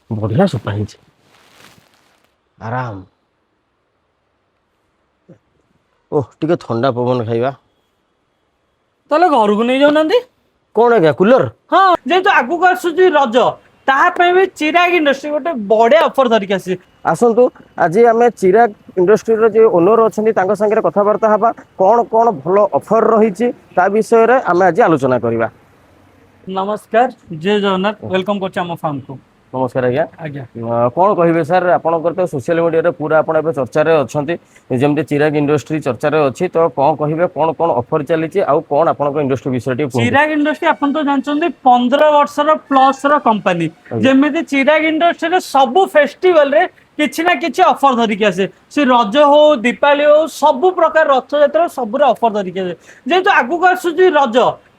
बढ़िया सोफा है आराम ओह टिके थंडा पवन खाइबा ताले घर को नहीं जाऊना कौन है क्या कूलर हाँ जेहेतु आगू आसूची रज तापाई भी चिराग इंडस्ट्री गोटे बढ़िया ऑफर धरिक आसी आसतु आज आम चिराग इंडस्ट्री जो ओनर अच्छा सागर कथबार्ता हाँ कौन कौन भल ऑफर रही विषय आम आज आलोचना करवा। नमस्कार जय जगन्नाथ वेलकम कर फार्म को नमस्कार आज्ञा आज्ञा कौन कहे सार आपंकर तो सोशल मीडिया पूरा आप चर्चार अच्छा जमी चिराग इंडस्ट्री चर्चार अच्छी तो कौन कहे कौन कौन ऑफर चली आउ कौन आप इंडस्ट्री विषय चिराग इंडस्ट्री आप तो जानते 15 वर्षर प्लस कंपनी जमी चिराग इंडस्ट्री सब फेस्टिवल रे किसी ना किसी ऑफर धरिक आसे से रज हो दीपावली हो सब प्रकार रथ यात्रा सब ऑफर धरिक आसे जेहेतु आगू आसूची रज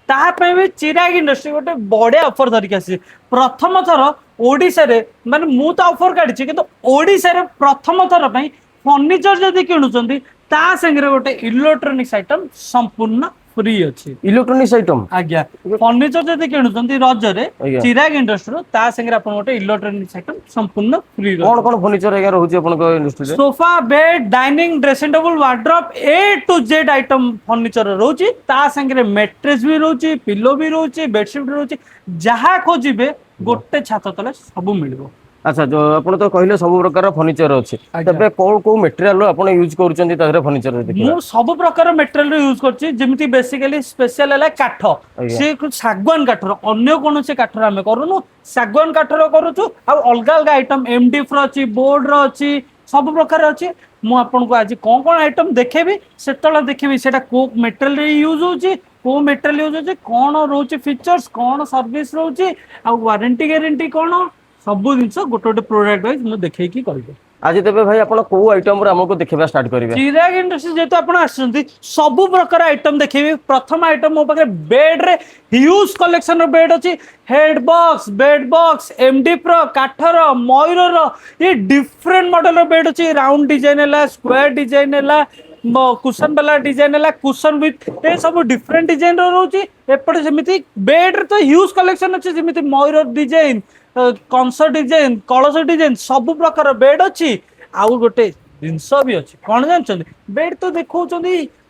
तापाई भी चिराग इंडस्ट्री गोटे बढ़िया ऑफर धरिक आसी प्रथम थर ओडिशा रे माने मु तो ऑफर काढी किंतु ओडिशा रे प्रथम थर पई फर्निचर जदी किणुचंती ता संगे गोटे इलेक्ट्रॉनिक्स आइटम संपूर्ण फ्री अछि इलेक्ट्रॉनिक्स आइटम आज्ञा फर्निचर जदी किणुचंती रज रे आज्ञा। चिराग इंडस्ट्री ता संगे आपन गोटे इलेक्ट्रॉनिक्स आइटम संपूर्ण फ्री कौन कौन फर्निचर आज्ञा रहउची आपन इंडस्ट्री रे sofa bed dining dressing table wardrobe A to Z item furniture रोची ता संगे मैट्रेस भी रोची पिलो भी रोची बेडशीट भी रोची जहा खोजिबे गोटे छात तले सब मिलबो। अच्छा जो आपन तो कहले सब प्रकार फर्निचर अछि तबे कोन को मटेरियल आपन यूज करूचंती तारे फर्निचर रे देखिबा मु सब प्रकार मटेरियल यूज करछि जेमिति बेसिकली स्पेशल हला काठ से सागवान काठर अन्य कोन से काठर हम करूनु सागवान काठर करूछु आ अलगा अलगा आइटम एमडी फ्र अछि बोर्ड रो अछि सब प्रकार अछि मु आपन को आज कोन कोन आइटम देखेबी सेतला देखेबी सेटा को मटेरियल रे यूज होछि को मटेरियल यूज होछि कोन रोछि फीचर्स कोन सर्विस रोछि आ वारंटी गारंटी कोन सब जिनस गोटे गोटे प्रोडक्ट वाइज मु देखै की कहबे आज तबे भाई आपन को आइटम रे हमको देखबा स्टार्ट करिवे चिराग इंडस्ट्री जेतो आपण आछंती सब प्रकार आइटम देखिबे प्रथम आइटम मो पाखे बेड रे ह्यूज कलेक्शन रो बेड अछि head box bed box MD pro काठर मयूर ये डिफरेंट मॉडल रो बेड अछि राउंड डिजाइन हला स्क्वायर डिजाइन हला कुशन वाला डिजाइन हला कुशन विथ ए सब डिफरेंट डिजाइन रो रहउची एपटे जेमिति बेड रे तो ह्यूज कलेक्शन अछि जेमिति मयूर डिजाइन कंस डिजाइन कलश डिजाइन सब प्रकार बेड अच्छी आउ गोटे जिनस भी अच्छी कौन जानते बेड तो देखा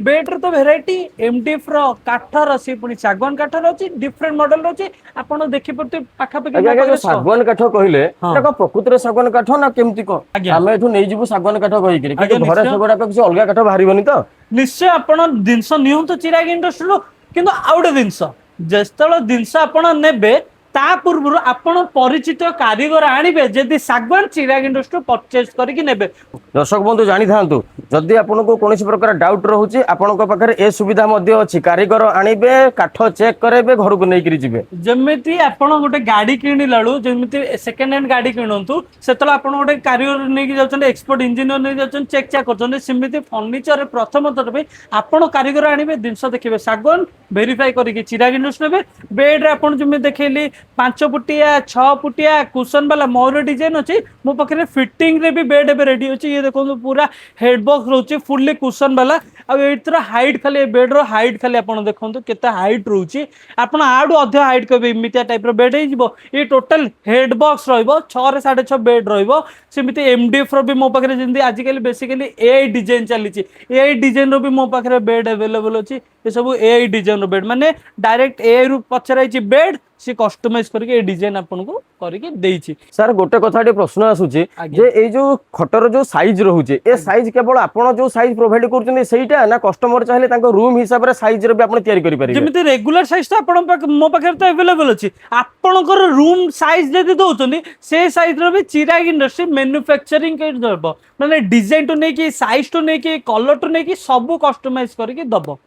बेड रे तो भेराइटी एमडीएफ काठर सी पुणी सागवान काठर अच्छी डिफरेंट मॉडल अच्छी आपड़ देखि पड़ते पाखापाखि सागवान काठ कहले प्रकृत रे सागवान काठ ना केमती को आमे एठु नै जिवु सागवान काठ कहि कि घरे सेगुडा किसी अलग काठ बाहरिबनी तो निश्चय आपण जिनस नियंतु चिराग इंडस्ट्री किंतु आउ गोटे जिनस जेतल जिनस आपण नेबे ता पूर्व आपण परिचित कारीगर आनिबे जदि सागवान चिराग इंडस्ट्री परचेज करके नेबे दर्शक बंधु जानी थांतु जदि आपन को कोनोसी प्रकार डाउट रहउची आपन को पाखरे ए सुविधा मध्ये अछि कारीगर आनिबे काठ चेक करेबे घर को नै करी जिबे जेमिति आपण गोटे गाड़ी किनि लाळु जेमिति सेकंड हैंड गाड़ी किनंतु सेतला आपण गोटे कारीगर नै कि जाउछन एक्सपर्ट इंजीनियर नै जाउछन चेक चेक करछन सेमिति फर्नीचर प्रथम तर पे आपण कारीगर आनिबे दिनस देखिबे सागवान वेरीफाई करके चिराग इंडस्ट्री नेबे बेड रे आपण जेमि देखैली 5 फुटिया 6 फुटिया कुशन वाला मयूर डिजाइन अच्छी मो पाखे फिटिंग रे भी बेड एबे रेडी अच्छी ये देखो पूरा हेड बॉक्स रोचे फुल्ली कुशन वाला आर हाइट खाली बेड रो हाइट खाली आप देखो केते हाइट रोचे आपड़ आडू अध हाइट कहे इमितिया टाइप रो बेड हो ये टोटल हेड बॉक्स रो 6 रे 6.5 बेड रमिति एमडीएफ रो भी मो पाखे जमी आजिकल बेसिकली एआई डिजाइन चली एआई डिजाइन रो भी मो पाखे बेड अवेलेबल अच्छी ये सब एआई डिजाइन रो बेड माने डायरेक्ट एआई रु पचराई बेड सी कस्टमाइज करके डिजाइन आपन को करके देइछि सर गोटे कथाटी प्रश्न आसुची जे ए जो खटर जो साइज रहउचे ए साइज केवल आपण जो साइज प्रोवाइड करछन सेटा ना कस्टमर चाहले ताको रूम हिसाब रे साइज रे भी आपण तयारी करि परिबे जेमिति रेगुलर साइज तो आपण मो पाखे तो अवेलेबल अछि आपनकर रूम साइज जदि दोउछनी से साइज रो भी चिराग इंडस्ट्री मैन्युफैक्चरिंग कर दबो माने डिजाइन तो नै कि साइज तो नै कि कलर तो नै कि सब कस्टमाइज करके दबो।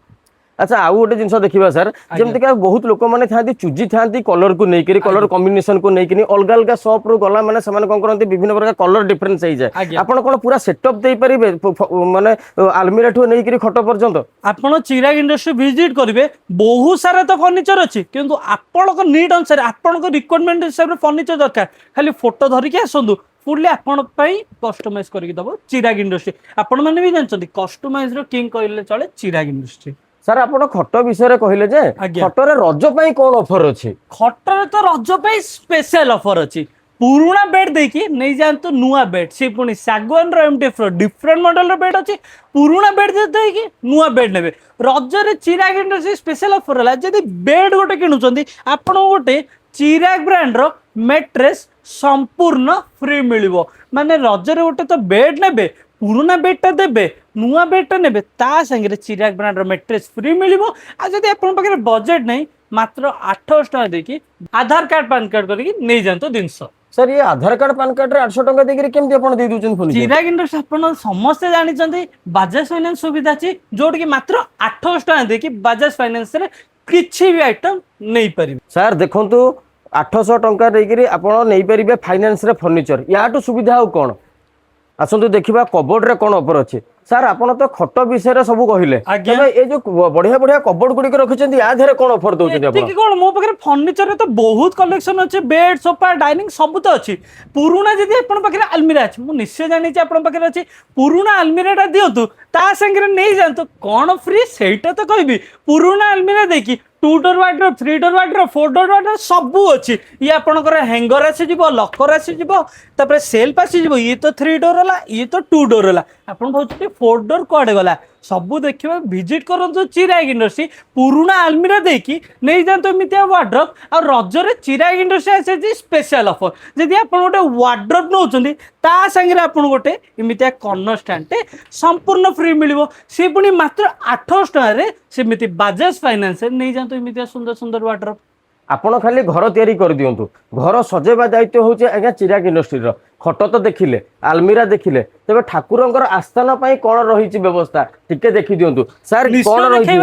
अच्छा आउ गोटे जिनस देखिबा सर जेमति का बहुत लोक माने थांती चुजी थांती कलर को नै करी कलर कॉम्बिनेशन को नै करी अलग अलग शॉप रो गला माने समान कोन करंती विभिन्न प्रकार कलर डिफरेंस होई जाय आपण कोन पूरा सेटअप देई परिबे माने अलमीरा ठो नै करी खट पर्यंत आपण चिराग इंडस्ट्री विजिट करिवे बहुत सारा तो फर्नीचर अछि किंतु आपण को नीड अनुसार आपण को रिक्वायरमेंट हिसाब रे फर्नीचर दरकार खाली फोटो धरि के आसंदु फुल्ली आपण पई कस्टमाइज करके दबो चिराग इंडस्ट्री आपण माने भी जानचंदी कस्टमाइज रो किंग कहले चले चिराग इंडस्ट्री सर आपण खट विषय कहले जे खटरे रज पई कोन ऑफर अछि खटरे तो रज पई स्पेशल ऑफर अछि पुराना बेड देखिए नहीं जातु नुआ बेड सी पुणी सागवान एमडीएफ डिफरेंट मॉडल बेड अच्छी पुराना बेड देखिए नुआ बेड ने रजरे चिराग इंडस्ट्री स्पेशल ऑफर है जब बेड गोटे किणुंट आपण गोटे चिराग ब्रांड रो मेट्रेस संपूर्ण फ्री मिलिबो माने रजरे गोटे तो बेड नेबे पुराना बेडटा देबे नुआ बेडटा नेबे ता संगे चिराग ब्रांड रो मेट्रेस फ्री मिलिबो आ जदि आपण पाखरे बजेट नहीं मात्र 800 टका देकी आधार कार्ड पैन कार्ड करके नहीं जानतो जिनस सर ये आधार कार्ड पैन कार्ड रे 800 टका देकरी केमती आपण दे दुचन फोन चिराग इंडस्ट्री आपण समस्त जानि चंदी बजाज फाइनेंस सुविधा अछि जोड कि मात्र 800 टका देकी बजाज फाइनेंस रे किछि भी आइटम नहीं परिबे सर देखंतु 800 टका देकरी आपण नहीं परिबे फाइनेंस रे फर्नीचर याटू सुविधा हो कोन आसंतु देखिबा कबोर्ड रे कोन ऑफर अछि सर आपण तो खट विषय रे सब कहिले तबे ए जो बढ़िया बढ़िया कबोर्ड गुडी के रखिसेंती आ धरे कोन ऑफर दोचेंती आपण ठीक कोन मो पाखरे फर्नीचर रे तो बहुत कलेक्शन अछि बेड सोफा डाइनिंग सब तो अछि पुराना जदी आपण पाखरे अलमीरा अछि मु निश्चय जानि छी आपण पाखरे अछि पुराना अलमीराटा दियंतु ता संगे नै जानतो कोन फ्री सेटा तो कहबी पुराना अलमीरा देखि 2 door wardrobe 3 door wardrobe 4 door wardrobe सब अच्छी ये आपनकर हैंगर आसीजिवो लकर आसीजिवो तापर सेल्फ आसीजिवो ये तो 3 डोर होला ये तो 2 डोर होला आपन भाउछते 4 डोर कोडे गला सबू देखिबा विजिट करंतु चिराग इंडस्ट्री पुराना अलमीरा देकी नै जानतो एमितिया वार्डरोब आ रजरे चिराग इंडस्ट्री आसे स्पेशल ऑफर जदि आपन गोटे वार्डरोब नउचंदी ता संगे आपन गोटे एमितिया कॉर्नर स्टैंड संपूर्ण फ्री मिलिबो से पुनी मात्र 800 टका रे सेमिति बजाज फाइनेंस नै जानतो एमितिया सुंदर सुंदर वार्डरोब आपण खाली घर तैयारी कर दियंतु घर सजेबा दायित्व होचे आज्ञा चिराग इंडस्ट्री रो खट तो देखिले अलमीरा देखिले तबे ठाकुरंकर आस्थान पई कोन रहिछि व्यवस्था टिके देखि दियंतु सर कोन रहिछि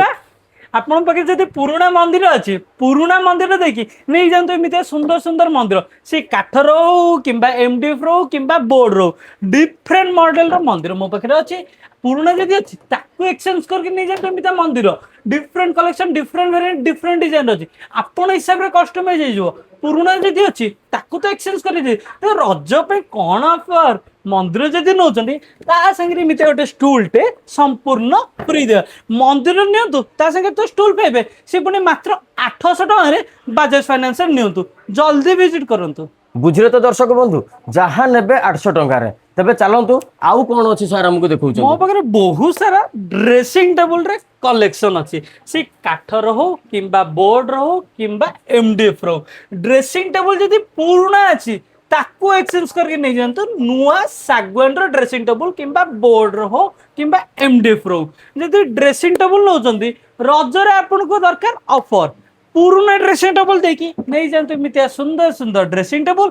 आपण पाखे जदि पुराना मंदिर अछि पुराना मंदिर देखि नै जानतो एमितिया सुंदर सुंदर मंदिर से काठर हो किंबा एमडीएफ रो किंबा बोर्ड रो डिफरेंट मॉडल रो मंदिर मो पाखे अछि पुराना जदि अछि ताकू एक्सचेंज करके नै जानतो एमितिया मंदिर different collection different variant different design अछि आपण हिसाब रे कस्टमाइज हे जो पुराना जदि अछि ताकू तो एक्सचेंज करि दे तो रज पे कोन ऑफर मंदिर जदि नौचंदी ता संगे मिते गोटे स्टूल टे संपूर्ण फ्री दे मंदिर नियंतु ता संगे तो स्टूल पाइबे से पुनी मात्र 800 टका रे बजाज फाइनेंस नियंतु जल्दी विजिट करंतु बुझिले तो दर्शक बंधु जहाँ नेबे 800 टका रे तबे चलंतु आउ कोन अछि सर हमको देखौ छ मो पाखरे बहुत सारा ड्रेसिंग टेबल रे कलेक्शन अछि से काठर हो किंबा बोर्ड हो किंबा एमडीएफ रो ड्रेसिंग टेबल जदि पुराना अछि ताकू एक्सचेंज करके नहीं जानतो नुआ सागवान रो ड्रेसिंग टेबल किंबा बोर्ड रो हो किंबा एमडीएफ रो जदि ड्रेसिंग टेबल नौचंदी रजरे आपन को दरकार ऑफर पुराना ड्रेसिंग टेबल देखी नहीं जानते मितिया सुंदर सुंदर ड्रेसिंग टेबल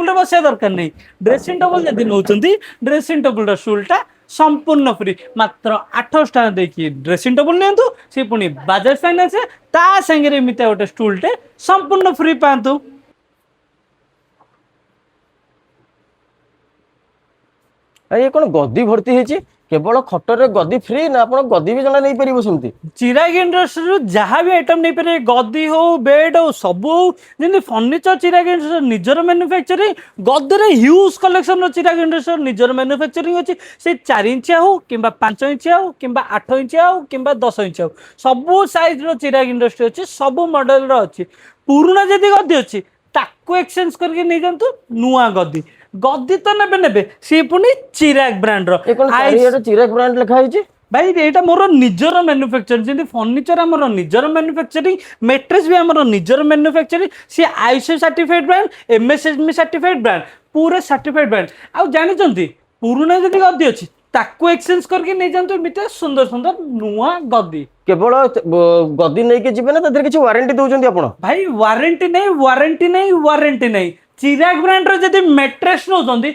रे बसिया दरकार नहीं ड्रेसिंग टेबल जदि नौचंदी ड्रेसिंग टेबल रो शूलटा संपूर्ण फ्री मात्र 800 टका देखी ड्रेसिंग टेबल नियंतु से पुनी बजाज फाइनेंस ता संगे रे मितिया गोटे स्टूल टे संपूर्ण फ्री पांतु ये कौन गद्दी भर्ती है केवल खटर गद्दी फ्री ना आप गद्दी भी जना नहीं पार सेमती चिराग इंडस्ट्री जहाँ भी आइटम नहीं पारे गद्दी हो बेड हो सब जमी फर्निचर चिराग इंडस्ट्री निजर मैन्युफैक्चरिंग गद्दी ह्यूज कलेक्शन चिराग इंडस्ट्री निजर मैन्युफैक्चरिंग अच्छी से 4 इंचिया हो कि 5 इंचिया हो कि 8 इंचिया हो कि 10 इंचिया हो सब साइज रो चिराग इंडस्ट्री अच्छी सब मॉडल अच्छी पुराना जदि गद्दी अच्छी ताकू एक्सचेंज करके नहीं जानतु नुआ गद्दी गद्दी तो नेबे सी पुनी चिराग ब्रांड रो चिराग ब्रांड लिखा है भाई एटा मोर निजर मैन्युफैक्चरिंग जेंति फर्नीचर हमर निजर मैन्युफैक्चरिंग मैट्रेस भी हमर निजर मैन्युफैक्चरिंग सी ISO certified brand MSME certified brand पूरा सर्टिफाइड ब्रांड आ जानि चंती पुराना जदि गद्दी अछि ताकू एक्सचेंज करके नहीं जानतो मिते सुंदर सुंदर नुआ गद्दी केवल गद्दी नहीं के जिबे ना तदर किछ वारंटी दोचंती आपण भाई वारंटी नहीं चिराग ब्रांड रो जदि मैट्रेस नोचंती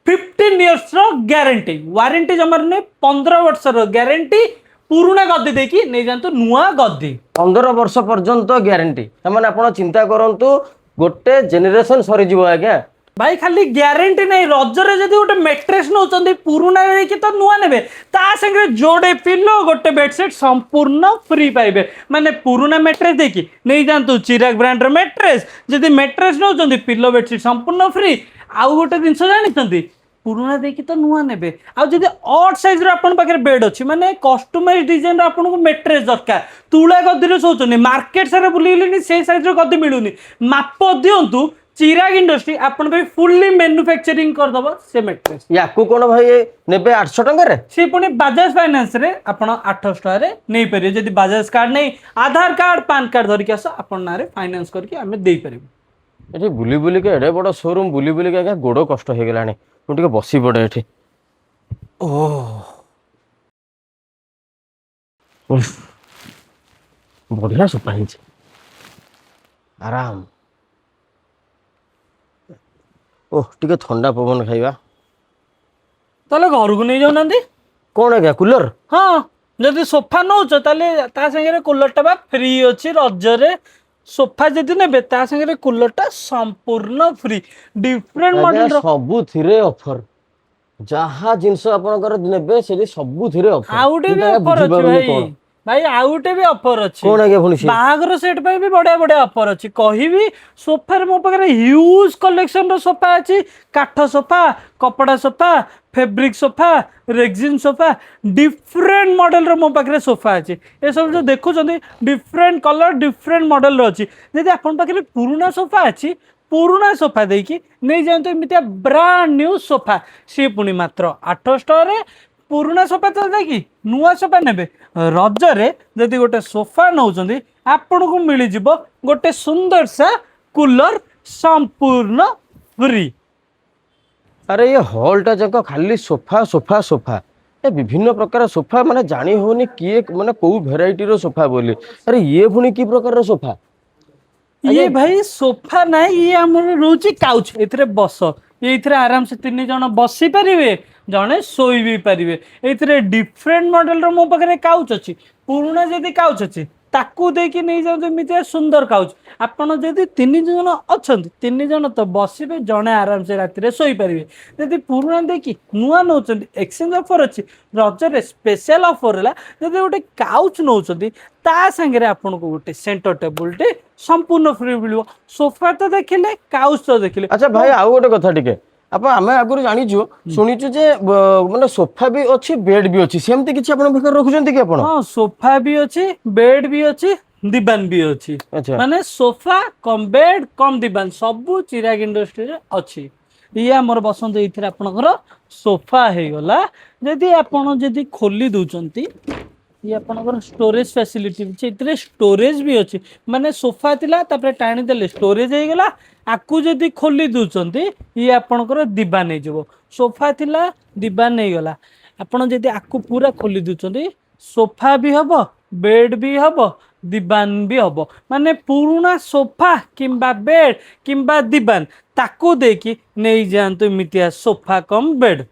15 इयर्स रो गारंटी वारंटी जमर ने 15 वर्ष रो गारंटी पुराना गद्दी देखी नहीं जानतो नुआ गद्दी 15 वर्ष पर्यंत गारंटी तमाने आपण चिंता करंतु गोटे जेनरेशन सरी जीवो आज्ञा भाई खाली गारंटी नहीं रजरे जदि गोटे मैट्रेस नौचंदी पुराना देखि तो नुआ नेबे ता संगे जोड़े पिलो गोटे बेडशीट संपूर्ण फ्री पाइबे माने पुराना मैट्रेस देखि नहीं जानतु चिराग ब्रांड रो मैट्रेस जदि मैट्रेस नौचंदी पिलो बेडशीट संपूर्ण फ्री आउ गोटे जिंस जानिचंदी पुराना देखि तो नुआ नेबे आ जदि ऑड साइज रो आपन पाखे बेड अछि माने कस्टमाइज डिजाइन रो आपन को मैट्रेस दरकार तुला गद्दी रे सोचनी मार्केट सारे बुलिलिनी से साइज रो गद्दी मिलुनी माप दियंतु चिराग इंडस्ट्री आपण पे फुल्ली मैन्युफैक्चरिंग कर दबो से मैट्रेस याकू कोन भाई नेबे 800 टंका रे से पुणी बजाज फाइनेंस रे आपण 800 टका रे नै परियो जदी बजाज कार्ड नै आधार कार्ड पैन कार्ड धरि के आस आपण नारे फाइनेंस करके हमें देई परिबो। एठी बुली बुली के एडे बड़ शोरूम बुली बुली के गोड़ कष्ट हो गेलानी मु टिके बसी पड़े एठी बढ़िया सोफा है आराम ओह टिके ठंडा पवन खाइबा ताले घर को नहीं जाउनांदी कौन है क्या कूलर हाँ जदि सोफा नौच ताले ता संगे कूलर टा बा फ्री अछि रजरे सोफा जदि नेबे ता संगे कूलर टा संपूर्ण फ्री डिफरेंट मॉडल रो सबु थिरे ऑफर जहा जिंस आपनकर नेबे सेठी सबु थिरे ऑफर आउटे भी ऑफर अछि भाई भाई आउटे भी ऑफर अछि कोन है पुनी बाहागर सेट पे भी बढ़िया बढ़िया ऑफर अछि कहिबी सोफा रे मो पाखरे ह्यूज कलेक्शन रो सोफा अछि काठ सोफा कपड़ा sofa fabric sofa rexine sofa different model रो मो पाखरे सोफा अछि ए सब जो देखु छथि डिफरेंट कलर डिफरेंट मॉडल रो अछि जदि आपन पाखरे पुराना सोफा अछि पुराना सोफा देखि नै जानतो एमितिया ब्रांड न्यू सोफा से पुनी मात्र 800 रे पुराना सोफा तो देखि नुआ सोफा नेबे रजरे जदि गोटे सोफा नौचंदी आपन को मिली जिवो गोटे सुंदर सा कूलर संपूर्ण फ्री। अरे ये हॉलटा जक खाली सोफा सोफा सोफा ए विभिन्न प्रकार सोफा माने जानी होनी किए माने कोउ वेराइटी रो सोफा बोली अरे ये पुनी की प्रकार रो सोफा ये भाई सोफा ना ये हमर रोची काउच एथरे बस एथरे आराम से तीन जण बसी परिवे जणे सोई भी परिवे एथरे डिफरेंट मॉडल रो मो पाखरे काउच अछि पुराना जदी काउच अछि ताकू देकी नै जाउ एमितिया सुंदर काउच आपण जदी तीन जण अछंती तीन जण तो बसिबे जणे आराम से राति रे सोई परिवे जदी पुराना देकी नुआ नौचंती एक्सचेंज ऑफर अछि रजरे स्पेशल ऑफर हला जदी गोटे काउच नौचंती ता संगे आपण को गोटे सेंटर टेबल टे संपूर्ण फ्री मिलियो सोफा तो देखिले काउच तो देखिले। अच्छा भाई आउ गोटे कथा टिके आप आमे आगुर जानिछु सुनिछु जे माने सोफा भी अछि बेड भी अछि सेमति किछि आपण भितर रखुचंती कि आपण हां सोफा भी अछि बेड भी अछि दीवान भी अछि माने सोफा कम बेड कम दीवान सब चिराग इंडस्ट्री रे अछि ये हमर बसंत एथिरा आपनकर सोफा हे गला जदी आपण जदी खोली दोचंती ये आपनकर स्टोरेज फैसिलिटी इतरे स्टोरेज भी अछि माने सोफा थिला तापर टाणी देले स्टोरेज हे गला आकु जदी खोली दोचंती ये आपनकर दीवान हे जबो सोफा थिला दीवान हे गला आपण जदी आकु पूरा खोली दोचंती सोफा भी हबो बेड भी हबो दीवान भी हबो माने पुराना सोफा किंबा बेड किंबा दीवान ताकू देखि नै जानतो मितिया सोफा कम बेड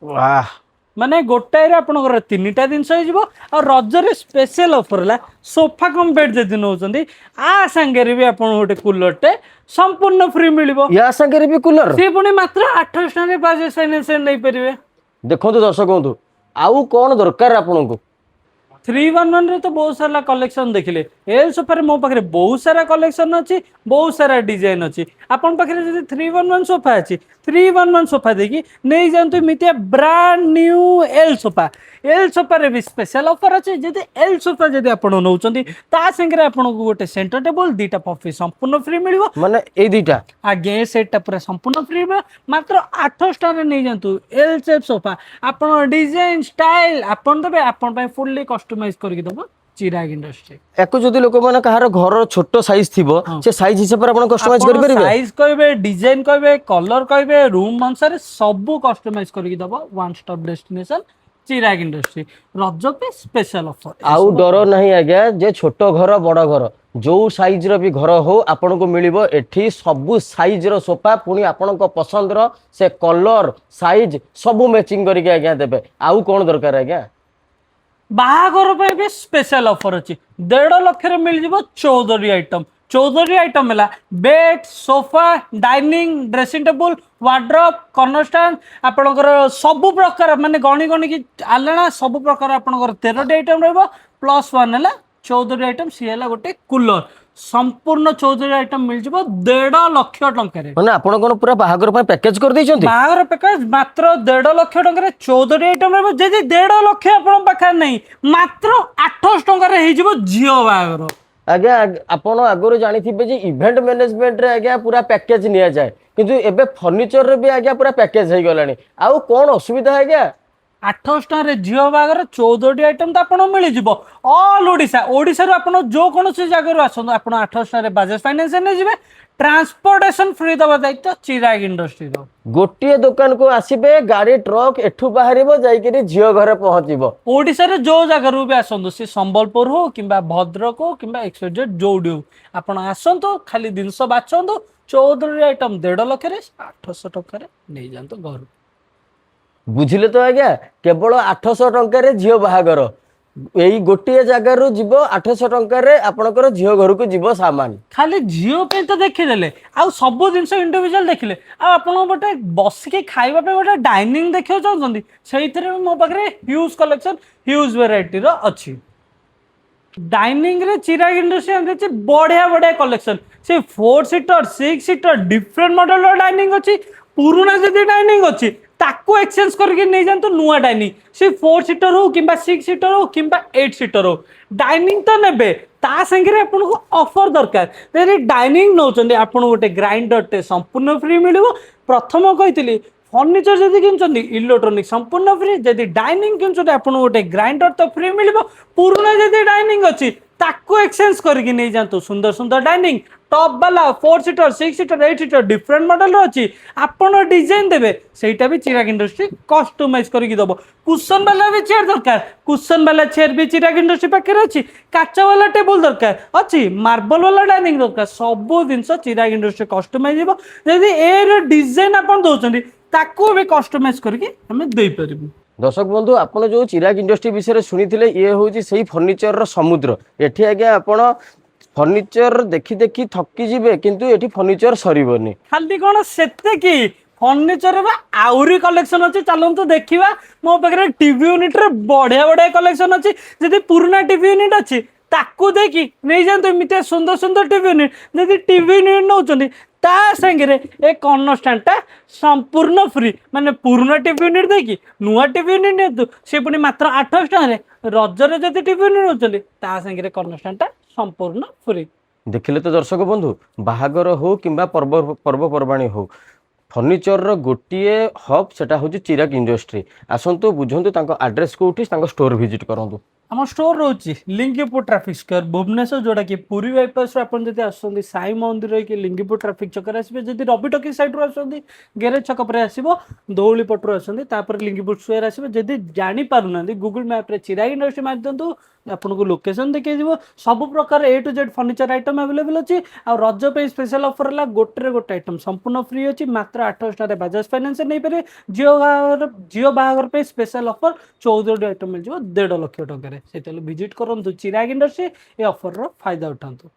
वाह माने गोटाए रे आपनकर तीनटा दिनस हो जिवो और रजरे स्पेशल ऑफर हला सोफा कम बेड जदी नौचंदी आ संगे रे भी आपन गोटे कूलर टे संपूर्ण फ्री मिलिबो या संगे रे भी कूलर से पुनी मात्र 800 रे बाजे फाइनेंस नै परिबे देखंतु दर्शक बंधु आउ कोन दरकार आपनको 311 रे तो बहुत सारा कलेक्शन देखिले एल सोफा रे मो पाखरे बहुत सारा कलेक्शन अछि बहुत सारा डिजाइन अछि आपन पाखरे जदी 311 सोफा अछि 311 सोफा देखि नै जानतो मितिया ब्रांड न्यू एल सोफा रे भी स्पेशल ऑफर अछि जदी एल सोफा जदी आपन नौचंदी ता संगे आपन को गोटे सेंटर टेबल दीटा पफी संपूर्ण फ्री मिलिबो माने ए दीटा आगे सेटटा पूरा संपूर्ण फ्री मात्र 800 रे नै जानतो एल शेप सोफा आपन डिजाइन स्टाइल आपन दबे आपन पय फुल्ली कस्टमाइज करके दबो चिराग इंडस्ट्री एको जदी लोक माने कहार घर छोटो साइज थिबो से साइज हिसाब पर आपण कस्टमाइज करि परिबे साइज कहबे डिजाइन कहबे कलर कहबे रूम अनुसार सब कस्टमाइज करके दबो वन स्टॉप डेस्टिनेशन चिराग इंडस्ट्री रज पे स्पेशल ऑफर आउ डर नहीं आज्ञा जे छोट घर बड़ घर जो साइज रो भी घर हो आपन को मिलिबो एठी सब साइज रो सोफा पुनी आपन को पसंद रो से कलर साइज सब मैचिंग करके आज्ञा देबे आउ कोन दरकार आज्ञा बाहागर पे भी स्पेशल ऑफर अछि 1.5 लाख रे मिल जिवो 14 आइटम है bed sofa dining dressing table wardrobe corner stand आपनकर सब प्रकार माने गणी गणी की आलना सब प्रकार आपनकर 13 आइटम रहबो प्लस 1 है 14 आइटम सी है गोटे कूलर संपूर्ण 14 आइटम मिल जिवो 1.5 लाख टंका रे माने आपन कोन पूरा बाहागर पे पैकेज कर दैछंती बाहागर पैकेज मात्र 1.5 लाख टंका रे 14 आइटम रहबो जदी 1.5 लाख आपन पाखा नहीं मात्र 800 टंका रे हे जिवो जियो बाहागर आज्ञा आपण आगुरी जानिथिबे जे इवेंट मैनेजमेंट रे आज्ञा पूरा पैकेज निया जाए किंतु एबे फर्निचर रे भी आज्ञा पूरा पैकेज हो गलानी आउ कोन असुविधा आज्ञा 800 टଙ୍କା झील बागर 14टी आइटम तो आपको मिल ऑल ओडिशा ओडिशा रो आपण जो कौन जगह आसतु आप 800 टଙ୍କା बजाज फाइनेंस नहीं जी ट्रांसपोर्टेशन फ्री दबा दायित्व चिराग इंडस्ट्री रो गोटे दुकान को आसीबे गाड़ी ट्रक एठू बाहरिबो जाईकरी झियो घरे पहुंचीबो ओडिशा रे जो जगह रू भी आसतु सी संबलपुर हो किंबा भद्रक हो किंबा एक्सजेड जोडी हो आपण आसतु खाली जिनस बाछंतु 14 आइटम 1.5 लाख रे 800 टଙ୍କା रे नै जानतो घर बुझिले तो आज्ञा केवल 800 टଙ୍କା रे झियो बाहागर यही गोटे जगार जीव 800 टଙ୍କା रे आपणकर झियो घर को जीव सामान खाली झील पे तो देखीदे आउ सब जिन इंडिविजुअल देखिले आप गोटे बसिक खाइबा पे गोटे डाइनिंग देखा चाहते से मो पाखे ह्यूज कलेक्शन ह्यूज वेराइटी अच्छी डाइनिंग रे चिराग इंडस्ट्री बढ़िया बढ़िया कलेक्शन से 4 seater 6 seater different model dining अच्छी पुराना जदि डाइनिंग अच्छी ताको एक्सचेंज करके नहीं जानतो नुआ डाइनिंग से 4 सीटर हो किंबा 6 सीटर हो किंबा 8 सीटर हो डाइनिंग तो नेबे ता संगे आपन को ऑफर दरकार यदि डाइनिंग नौचंदे आपन गोटे ग्राइंडर टे संपूर्ण फ्री मिलिबो प्रथम कहितली फर्निचर जदि किनचंदी इलेक्ट्रॉनिक संपूर्ण फ्री जदि डाइनिंग किनचंदी आपन गोटे ग्राइंडर तो फ्री मिलिबो पुराना जदि डाइनिंग अछि ताको एक्सचेंज करके नहीं जानतो सुंदर सुंदर डाइनिंग टॉप वाला 4 seater 6 seater 8 seater different model अच्छी आपन डिजाइन देबे सेटा भी चिराग इंडस्ट्री कस्टमाइज करके दबो कुशन वाला भी चेयर दरकार कुशन वाला चेयर भी चिराग इंडस्ट्री पाखे अच्छी काच वाला टेबल दरकार अच्छी मार्बल वाला डाइनिंग दरकार सब जिनस चिराग इंडस्ट्री कस्टमाइज हो जदि ए डिजाइन आपन दोचंदी ताको भी कस्टमाइज करके हमें दे परिबु दर्शक बंधु आपन जो चिराग इंडस्ट्री विषय शुणी ये हूँ से फर्निचर समुद्र एठी आज्ञा आपण फर्निचर देखी देखी थकी जिवे किंतु एठी फर्निचर सरीबनी खाली कौन सेते की फर्निचर आउरी कलेक्शन अच्छी चलतु देखा मो पाखे टीवी यूनिट रे बढ़िया बढ़िया कलेक्शन अच्छी जदि पुराना टीवी यूनिट अच्छी ताकू देखी नहीं जानते एमती सुंदर सुंदर टीवी यूनिट जदि टीवी यूनिट नौचंदी ता संगे ए कर्नर स्टैंड टा संपूर्ण फ्री माने पुराना टीवी यूनिट देखी नुआ टीवी यूनिट नियंतु से पुणी मात्र 800 टଙ୍କା रजरे जदि टीवी यूनिट नौचंदी ता संगे कर्नर स्टैंड टा संपूर्ण फ्री देखिले तो दर्शक बंधु बाहागर हो किंबा पर्वपर्वाणी हो फर्निचर रो गोटे हब सेटा होची चिराग इंडस्ट्री आसंतु बुझंतु तांको एड्रेस कोठी तांको स्टोर विजिट करंतु आम स्टोर रोची लिंगीपुर ट्राफिक स्क्वायर भुवनेश्वर जोड़ा कि पुरी बाईपास आपड़ी आसुँच साई मंदिर कि लिंगीपुर ट्राफिक छक आसपे जब रवि टकी सैड रू आसुँच गेरेज छक पर आसो दौली पटू आसपर लिंगीपुर स्क्वायर आसपे जदि जापार ना गूगल मैप रे चिराग इंडस्ट्री मार दिंतु आपको लोकेशन देखिए सब प्रकार A to Z furniture item available अच्छी आ रज पे स्पेशल ऑफर है गोटे गोटे आइटम संपूर्ण फ्री अच्छी मात्र 800 टଙ୍କା बजाज फाइनेंस नहीं पारे जियो बाहागर पे स्पेशल ऑफर 14 आइटम मिल 1.5 लाख टଙ୍କା से विजिट करूँ चिराग इंडस्ट्री ये ऑफर फायदा उठातु।